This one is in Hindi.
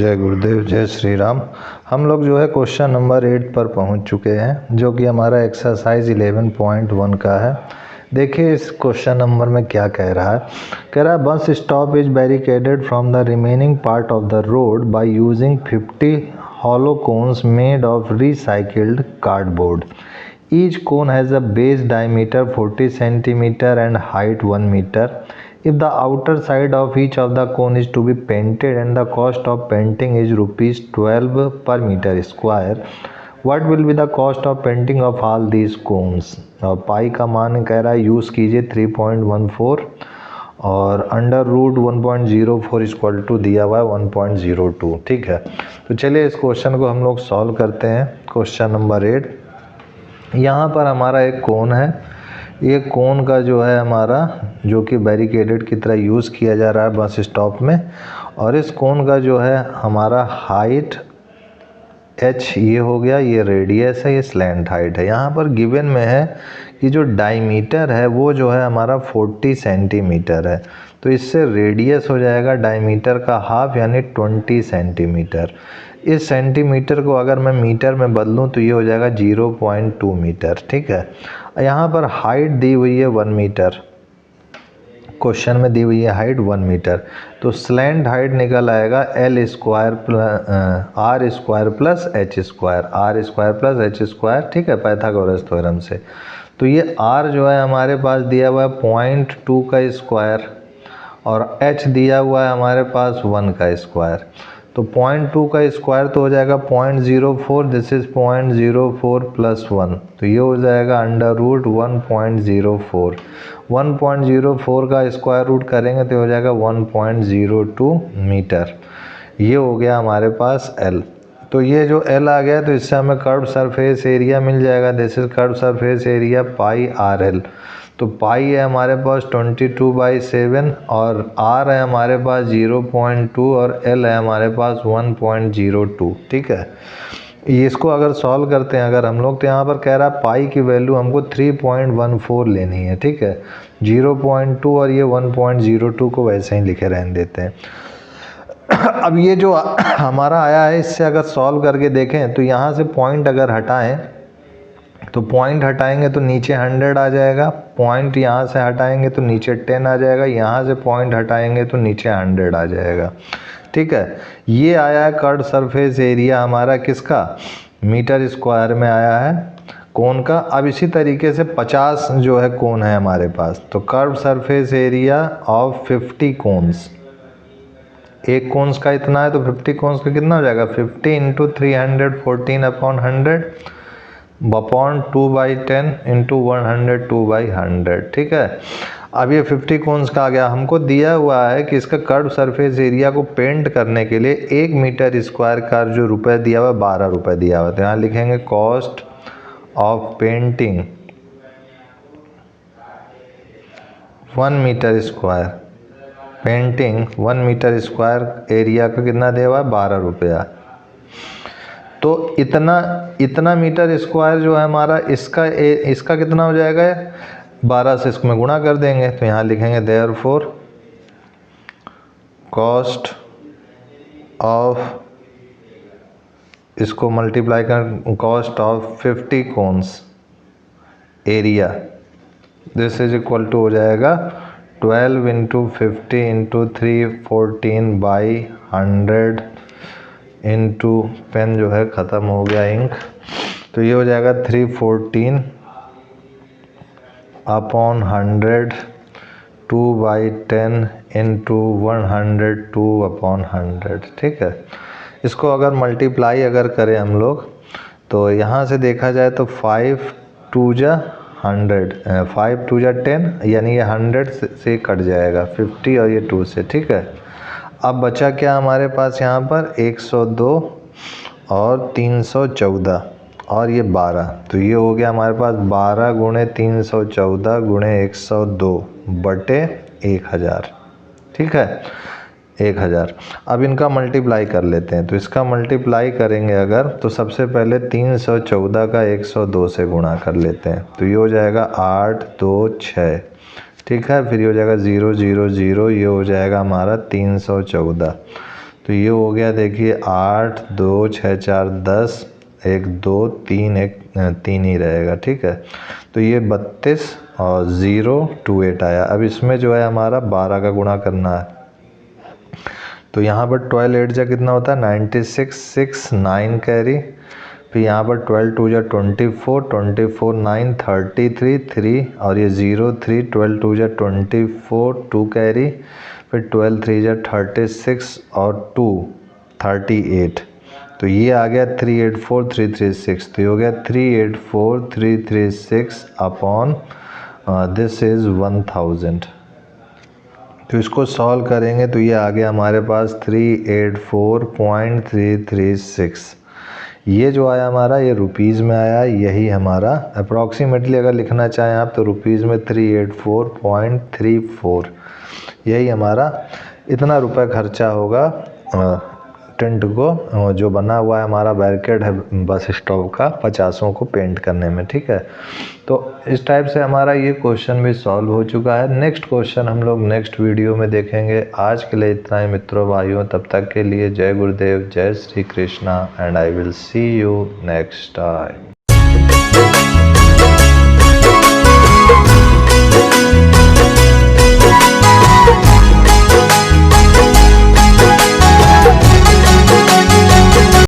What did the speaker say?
जय गुरुदेव, जय श्री राम। हम लोग जो है क्वेश्चन नंबर 8 पर पहुंच चुके हैं, जो कि हमारा एक्सरसाइज 11.1 का है। देखिए इस क्वेश्चन नंबर में क्या कह रहा है। कह रहा है bus stop is barricaded from the remaining part of the road by using 50 hollow cones made of recycled cardboard. Each cone has a base diameter 40 centimeter and height 1 meter. If the outer side of each of the cone is to be painted and the cost of painting is rupees 12 per meter square, what will be the cost of painting of all these cones? और पाई का मान कह रहा है यूज़ कीजिए 3.14 और अंडर रूट 1.04 इक्वल टू दिया हुआ है 1.02। ठीक है, तो चलिए इस क्वेश्चन को हम लोग सॉल्व करते हैं। क्वेश्चन नंबर 8, यहाँ पर हमारा एक कोन है। ये कोन का जो है हमारा जो कि बैरिकेडेड की तरह यूज़ किया जा रहा है बस स्टॉप में, और इस कोन का जो है हमारा हाइट h ये हो गया, ये रेडियस है, ये स्लैंट हाइट है। यहाँ पर गिवन में है कि जो डायमीटर है वो जो है हमारा 40 सेंटीमीटर है, तो इससे रेडियस हो जाएगा डायमीटर का हाफ यानी 20 सेंटीमीटर। इस सेंटीमीटर को अगर मैं मीटर में बदलूं तो ये हो जाएगा 0.2 मीटर। ठीक है, यहाँ पर हाइट दी हुई है 1 मीटर, क्वेश्चन में दी हुई है हाइट 1 मीटर, तो स्लैंट हाइट निकल आएगा L square R square plus H square, R square plus H square. ठीक है, पाइथागोरस थ्योरम से। तो ये R जो है हमारे पास दिया हुआ है 0.2 का स्क्वायर और H दिया हुआ है हमारे पास 1 का स्क्वायर, तो 0.2 का स्क्वायर तो हो जाएगा 0.04, दिस इज 0.04 प्लस 1, तो ये हो जाएगा अंडर रूट 1.04। 1.04 का स्क्वायर रूट करेंगे तो हो जाएगा 1.02 मीटर। ये हो गया हमारे पास L। तो ये जो L आ गया तो इससे हमें कर्व सरफेस एरिया मिल जाएगा, this is curve surface area pi RL। तो पाई है हमारे पास 22/7 और R है हमारे पास 0.2 और L है हमारे पास 1.02। ठीक है, इसको अगर सॉल्व करते हैं अगर हम लोग, तो यहाँ पर कह रहा है पाई की वैल्यू हमको 3.14 लेनी है। ठीक है, 0.2 और ये 1.02 को वैसे ही लिखे रहने देते हैं। अब ये जो हमारा आया है इससे अगर सॉल्व करके देखें तो यहाँ से पॉइंट अगर हटाएं तो पॉइंट हटाएंगे तो नीचे 100 आ जाएगा, पॉइंट यहाँ से हटाएंगे तो नीचे 10 आ जाएगा, यहाँ से पॉइंट हटाएंगे तो नीचे 100 आ जाएगा। ठीक है, ये आया है कर्व सरफेस एरिया हमारा किसका, मीटर स्क्वायर में आया है कोन का। अब इसी तरीके से 50 जो है कोन है हमारे पास, तो curve surface area of 50 cones, एक कोन्स का इतना है तो 50 कोन्स का कितना हो जाएगा, 50 इंटू 314 अपॉन 100 अपॉन 2/10 इंटू 102/100। ठीक है, अब ये 50 कोन्स का आ गया। हमको दिया हुआ है कि इसका कर्व सरफेस एरिया को पेंट करने के लिए 1 मीटर स्क्वायर का जो रुपए दिया हुआ है 12 रुपये दिया हुआ है, तो यहाँ लिखेंगे cost of painting 1 metre square, painting 1 metre square area का कितना दिया हुआ है 12 रुपया। तो इतना मीटर स्क्वायर जो है हमारा इसका कितना हो जाएगा, 12 से इसमें गुणा कर देंगे, तो यहाँ लिखेंगे देयरफॉर कॉस्ट ऑफ, इसको मल्टीप्लाई कर cost of 50 cones area, this is equal to हो जाएगा 12 इंटू 50 इंटू 314/100 इंटू पेन जो है ख़त्म हो गया इंक, तो ये हो जाएगा 314 अपॉन 100 2/10 इंटू 102 अपॉन 100। ठीक है, इसको अगर मल्टीप्लाई अगर करें हम लोग तो यहाँ से देखा जाए तो 5 2 जा 100, 5 2 जा 10 यानी ये 100 से कट जाएगा 50 और ये 2 से। ठीक है, अब बचा क्या हमारे पास यहाँ पर 102 और 314 और ये 12, तो ये हो गया हमारे पास 12 गुणे 314 गुणे 102 बटे 1000। ठीक है, 1000। अब इनका मल्टीप्लाई कर लेते हैं, तो इसका मल्टीप्लाई करेंगे अगर तो सबसे पहले 314 का 102 से गुणा कर लेते हैं, तो ये हो जाएगा 8 2 6। ठीक है, फिर ये हो जाएगा 0 0 0, ये हो जाएगा हमारा 314। तो ये हो गया देखिए 8 2 6 4 10, 1 2 3 1 3 ही रहेगा, ठीक है। तो ये 32 और 0 2 8 आया। अब इसमें जो है हमारा 12 का गुणा करना है। तो यहाँ पर 12 8 जा कितना होता है 96, 6 9 कैरी, फिर यहाँ पर 12 2 जा 24, 24 9 33 3 और ये 0 3, 12 2 जा 24 2 कैरी, फिर 12 3 जा 36 और 2 38। तो ये आ गया 384 336। तो ये हो गया 384 336 अपॉन दिस इज़ 1000। तो इसको सॉल्व करेंगे तो ये आ गया हमारे पास 384.336। ये जो आया हमारा ये रुपीज़ में आया, यही हमारा अप्रॉक्सीमेटली अगर लिखना चाहें आप तो रुपीज़ में 384.34, यही हमारा इतना रुपए खर्चा होगा टेंट को जो बना हुआ है हमारा बैरिकेड है बस स्टॉप का 50 को पेंट करने में, ठीक है। तो इस टाइप से हमारा ये क्वेश्चन भी सॉल्व हो चुका है। नेक्स्ट क्वेश्चन हम लोग नेक्स्ट वीडियो में देखेंगे। आज के लिए इतना ही मित्रों भाइयों, तब तक के लिए जय गुरुदेव, जय Shri Krishna and I will see you next time.